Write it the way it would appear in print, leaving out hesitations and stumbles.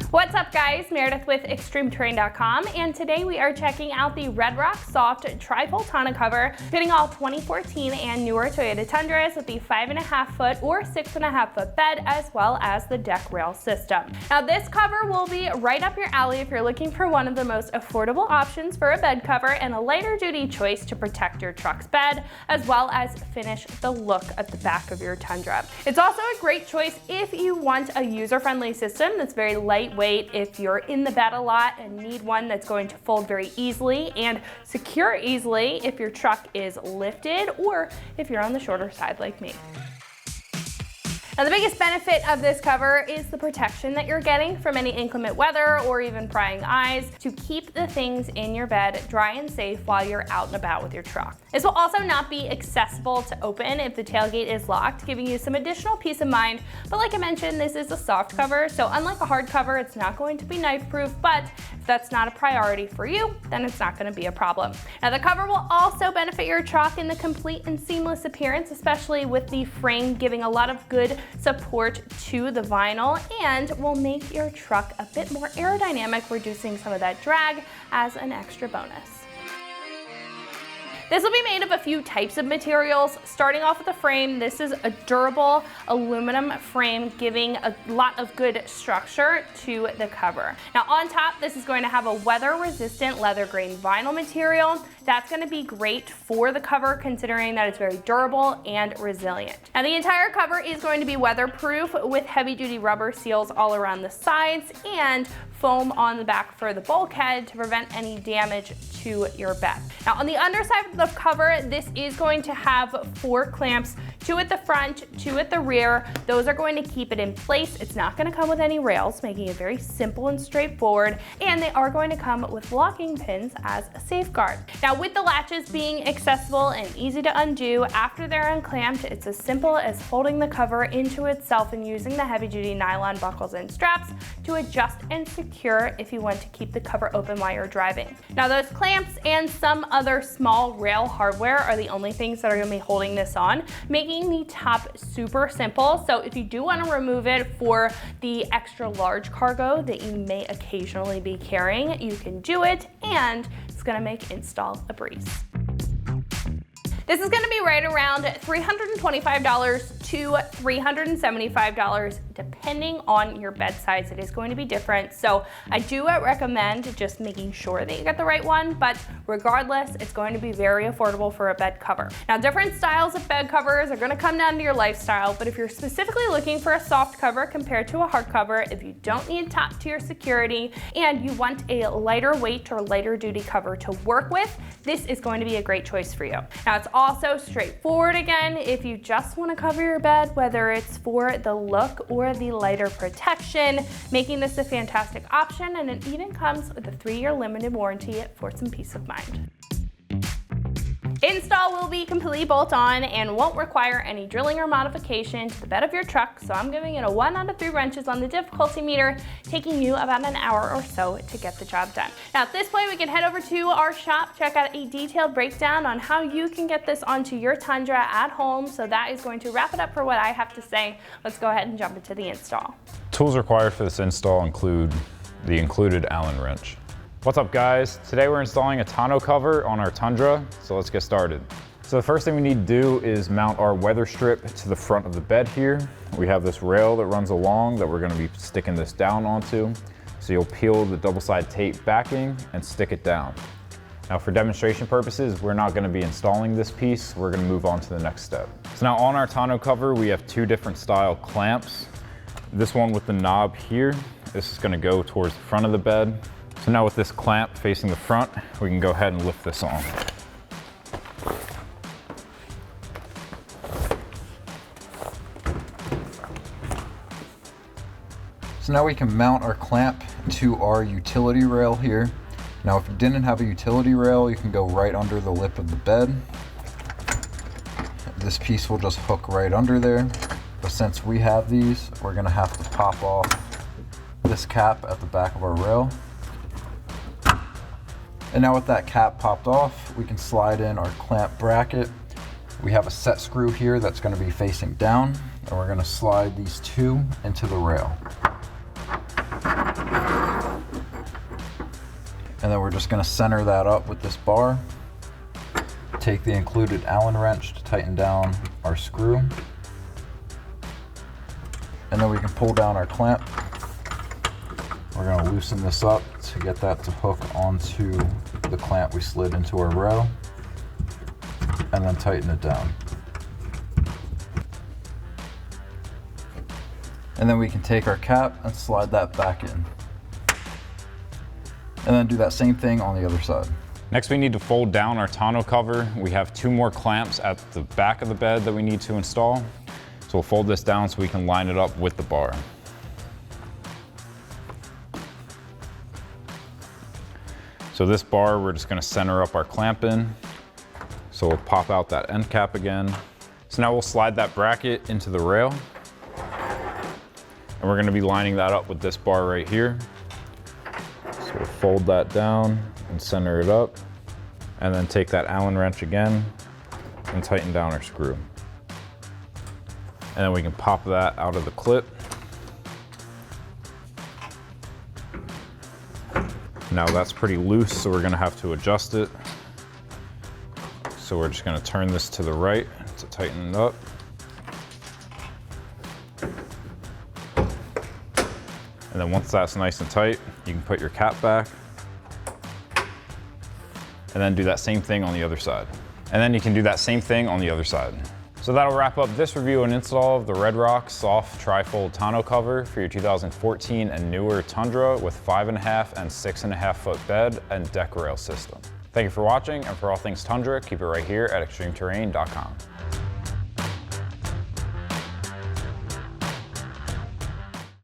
What's up guys, Meredith with ExtremeTerrain.com, and today we are checking out the Red Rock Soft Tri-Fold tonneau cover fitting all 2014 and newer Toyota Tundras with the 5.5 foot or 6.5 foot bed, as well as the deck rail system. Now this cover will be right up your alley if you're looking for one of the most affordable options for a bed cover and a lighter duty choice to protect your truck's bed, as well as finish the look at the back of your Tundra. It's also a great choice if you want a user-friendly system that's very lightweight, if you're in the bed a lot and need one that's going to fold very easily and secure easily if your truck is lifted, or if you're on the shorter side like me. Now the biggest benefit of this cover is the protection that you're getting from any inclement weather or even prying eyes to keep the things in your bed dry and safe while you're out and about with your truck. This will also not be accessible to open if the tailgate is locked, giving you some additional peace of mind. But like I mentioned, this is a soft cover, so unlike a hard cover, it's not going to be knife proof, but if that's not a priority for you, then it's not going to be a problem. Now the cover will also benefit your truck in the complete and seamless appearance, especially with the frame giving a lot of good support to the vinyl, and will make your truck a bit more aerodynamic, reducing some of that drag as an extra bonus. This will be made of a few types of materials. Starting off with the frame, this is a durable aluminum frame giving a lot of good structure to the cover. Now on top, this is going to have a weather-resistant leather grain vinyl material. That's going to be great for the cover considering that it's very durable and resilient. Now the entire cover is going to be weatherproof with heavy-duty rubber seals all around the sides and foam on the back for the bulkhead to prevent any damage to your bed. Now on the underside of the cover, this is going to have 4 clamps, 2 at the front, 2 at the rear. Those are going to keep it in place. It's not going to come with any rails, making it very simple and straightforward, and they are going to come with locking pins as a safeguard. Now with the latches being accessible and easy to undo after they're unclamped, it's as simple as folding the cover into itself and using the heavy-duty nylon buckles and straps to adjust and secure if you want to keep the cover open while you're driving. Now those clamps and some other small rail hardware are the only things that are going to be holding this on, making the top super simple. So if you do want to remove it for the extra large cargo that you may occasionally be carrying, you can do it, and it's going to make install a breeze. This is going to be right around $325 to $375 depending on your bed size. It is going to be different, so I do recommend just making sure that you get the right one, but regardless, it's going to be very affordable for a bed cover. Now different styles of bed covers are going to come down to your lifestyle, but if you're specifically looking for a soft cover compared to a hard cover, if you don't need top tier security and you want a lighter weight or lighter duty cover to work with, this is going to be a great choice for you. Now it's also straightforward again if you just want to cover your bed, whether it's for the look or the lighter protection, making this a fantastic option, and it even comes with a 3-year limited warranty for some peace of mind. Install will be completely bolt-on and won't require any drilling or modification to the bed of your truck, so I'm giving it a 1 out of 3 wrenches on the difficulty meter, taking you about an hour or so to get the job done. Now at this point, we can head over to our shop, check out a detailed breakdown on how you can get this onto your Tundra at home. So that is going to wrap it up for what I have to say. Let's go ahead and jump into the install. Tools required for this install include the included Allen wrench. What's up guys? Today we're installing a tonneau cover on our Tundra, so let's get started. So the first thing we need to do is mount our weather strip to the front of the bed here. We have this rail that runs along that we're going to be sticking this down onto. So you'll peel the double-side tape backing and stick it down. Now for demonstration purposes, we're not going to be installing this piece, we're going to move on to the next step. So now on our tonneau cover, we have 2 different style clamps. This one with the knob here, this is going to go towards the front of the bed. So now with this clamp facing the front, we can go ahead and lift this on. So now we can mount our clamp to our utility rail here. Now if you didn't have a utility rail, you can go right under the lip of the bed. This piece will just hook right under there. But since we have these, we're gonna have to pop off this cap at the back of our rail. And now with that cap popped off, we can slide in our clamp bracket. We have a set screw here that's going to be facing down, and we're going to slide these 2 into the rail. And then we're just gonna center that up with this bar. Take the included Allen wrench to tighten down our screw. And then we can pull down our clamp. We're gonna loosen this up to get that to hook onto the clamp we slid into our rail, and then tighten it down. And then we can take our cap and slide that back in. And then do that same thing on the other side. Next, we need to fold down our tonneau cover. We have 2 more clamps at the back of the bed that we need to install. So we'll fold this down so we can line it up with the bar. So this bar, we're just gonna center up our clamp in. So we'll pop out that end cap again. So now we'll slide that bracket into the rail. And we're gonna be lining that up with this bar right here. So we'll fold that down and center it up. And then take that Allen wrench again and tighten down our screw. And then we can pop that out of the clip. Now that's pretty loose, so we're gonna have to adjust it. So we're just gonna turn this to the right to tighten it up. And then once that's nice and tight, you can put your cap back. And then do that same thing on the other side. And then you can do that same thing on the other side. So that'll wrap up this review and install of the Red Rock Soft Trifold Tonneau Cover for your 2014 and newer Tundra with 5.5 and 6.5 foot bed and deck rail system. Thank you for watching, and for all things Tundra, keep it right here at extremeterrain.com.